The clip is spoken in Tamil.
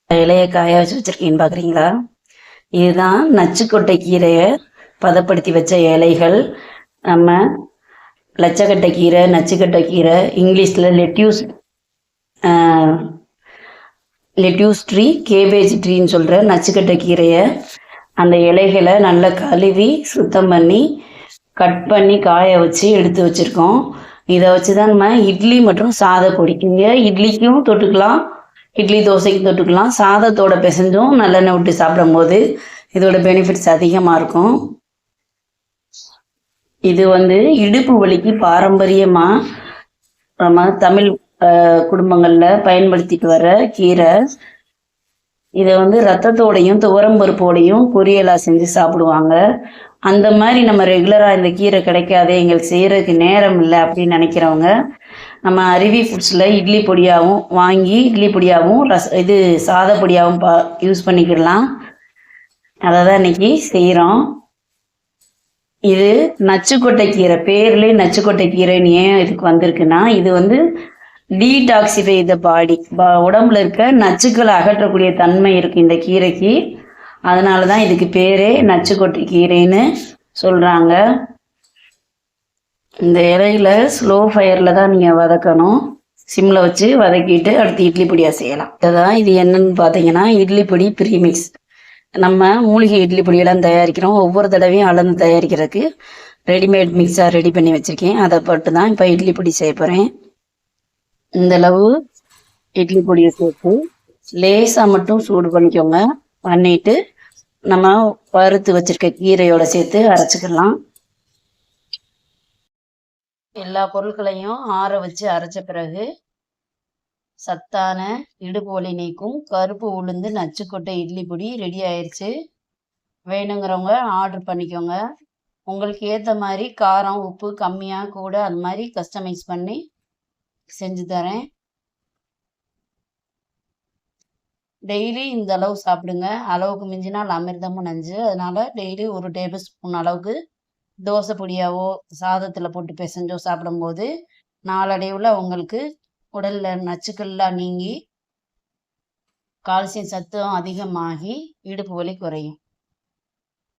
இலையை காய வச்சு வச்சிருக்கேன்னு பார்க்குறீங்களா? இதுதான் நச்சுக்கொட்டை கீரையை பதப்படுத்தி வச்ச இலைகள். நம்ம லட்சக்கட்டை கீரை, நச்சுக்கட்டை கீரை, இங்கிலீஷில் லெட்யூஸ் ட்ரீ, கேபேஜ் ட்ரீன்னு சொல்கிற நச்சுக்கட்டை கீரையை அந்த இலைகளை நல்லா கழுவி சுத்தம் பண்ணி கட் பண்ணி காய வச்சு எடுத்து வச்சுருக்கோம். இதை வச்சு தான் நம்ம இட்லி மற்றும் சாதப்பொடி, இங்கே இட்லிக்கும் தொட்டுக்கலாம், இட்லி தோசைக்கு தொட்டுக்கலாம். சாதத்தோட பிசைஞ்சும் நல்லெண்ணெய் விட்டு சாப்பிடும்போது இதோட பெனிஃபிட்ஸ் அதிகமாக இருக்கும். இது இடுப்பு வலிக்கு பாரம்பரியமாக நம்ம தமிழ் குடும்பங்களில் பயன்படுத்திட்டு வர கீரை. இதை ரத்தத்தோடையும் துவரம்பருப்போடையும் பொரியலாக செஞ்சு சாப்பிடுவாங்க. அந்த மாதிரி நம்ம ரெகுலராக இந்த கீரை கிடைக்காதே, எங்களுக்கு செய்கிறதுக்கு நேரம் இல்லை அப்படின்னு நினைக்கிறவங்க நம்ம அருவி ஃபுட்ஸில் இட்லி பொடியாகவும் வாங்கி இட்லி பொடியாகவும் இது சாத பொடியாகவும் யூஸ் பண்ணிக்கிடலாம். அதை தான் இன்னைக்கு செய்கிறோம். இது நச்சுக்கொட்டை கீரை, பேர்லேயே நச்சுக்கொட்டை கீரைன்னு ஏன் இதுக்கு வந்திருக்குன்னா, இது டீடாக்சிஃபை த பாடி, உடம்புல இருக்க நச்சுக்களை அகற்றக்கூடிய தன்மை இருக்குது இந்த கீரைக்கு. அதனால தான் இதுக்கு பேரே நச்சுக்கொட்டை கீரைன்னு சொல்கிறாங்க. இந்த இலையில ஸ்லோ ஃபயரில் தான் நீங்கள் வதக்கணும். சிம்மில் வச்சு வதக்கிட்டு அடுத்து இட்லி பொடியாக செய்யலாம். இது என்னன்னு பார்த்தீங்கன்னா, இட்லி பொடி ப்ரீமிக்ஸ். நம்ம மூலிகை இட்லி பொடியெல்லாம் தயாரிக்கிறோம். ஒவ்வொரு தடவையும் அளந்து தயாரிக்கிறதுக்கு ரெடிமேட் மிக்ஸாக ரெடி பண்ணி வச்சுருக்கேன். அதை போட்டு தான் இப்போ இட்லி பொடி செய்ய போகிறேன். இந்தளவு இட்லி பொடியை சேர்த்து லேசாக மட்டும் சூடு பண்ணிக்கோங்க. பண்ணிட்டு நம்ம வறுத்து வச்சிருக்க கீரையோட சேர்த்து அரைச்சிக்கலாம். எல்லா பொருட்களையும் ஆற வச்சு அரைச்ச பிறகு சத்தான இடுப்பு வலி நீக்கும் கருப்பு உளுந்து நச்சுக்கொட்டை இட்லி பொடி ரெடி ஆயிடுச்சு. வேணுங்கிறவங்க ஆர்டர் பண்ணிக்கோங்க. உங்களுக்கு ஏற்ற மாதிரி காரம் உப்பு கம்மியாக கூட அது மாதிரி கஸ்டமைஸ் பண்ணி செஞ்சு தரேன். டெய்லி இந்த அளவு சாப்பிடுங்க. அளவுக்கு மிஞ்சினால் அமிர்தமும் நஞ்சு. அதனால டெய்லி ஒரு டேபிள் ஸ்பூன் அளவுக்கு தோசை பொடியாவோ சாதத்தில் போட்டு பிசைஞ்சோ சாப்பிடும்போது நாளடைவில் உங்களுக்கு உடலில் நச்சுக்கள்லாம் நீங்கி கால்சியம் சத்தும் அதிகமாகி இடுப்பு வலி குறையும்.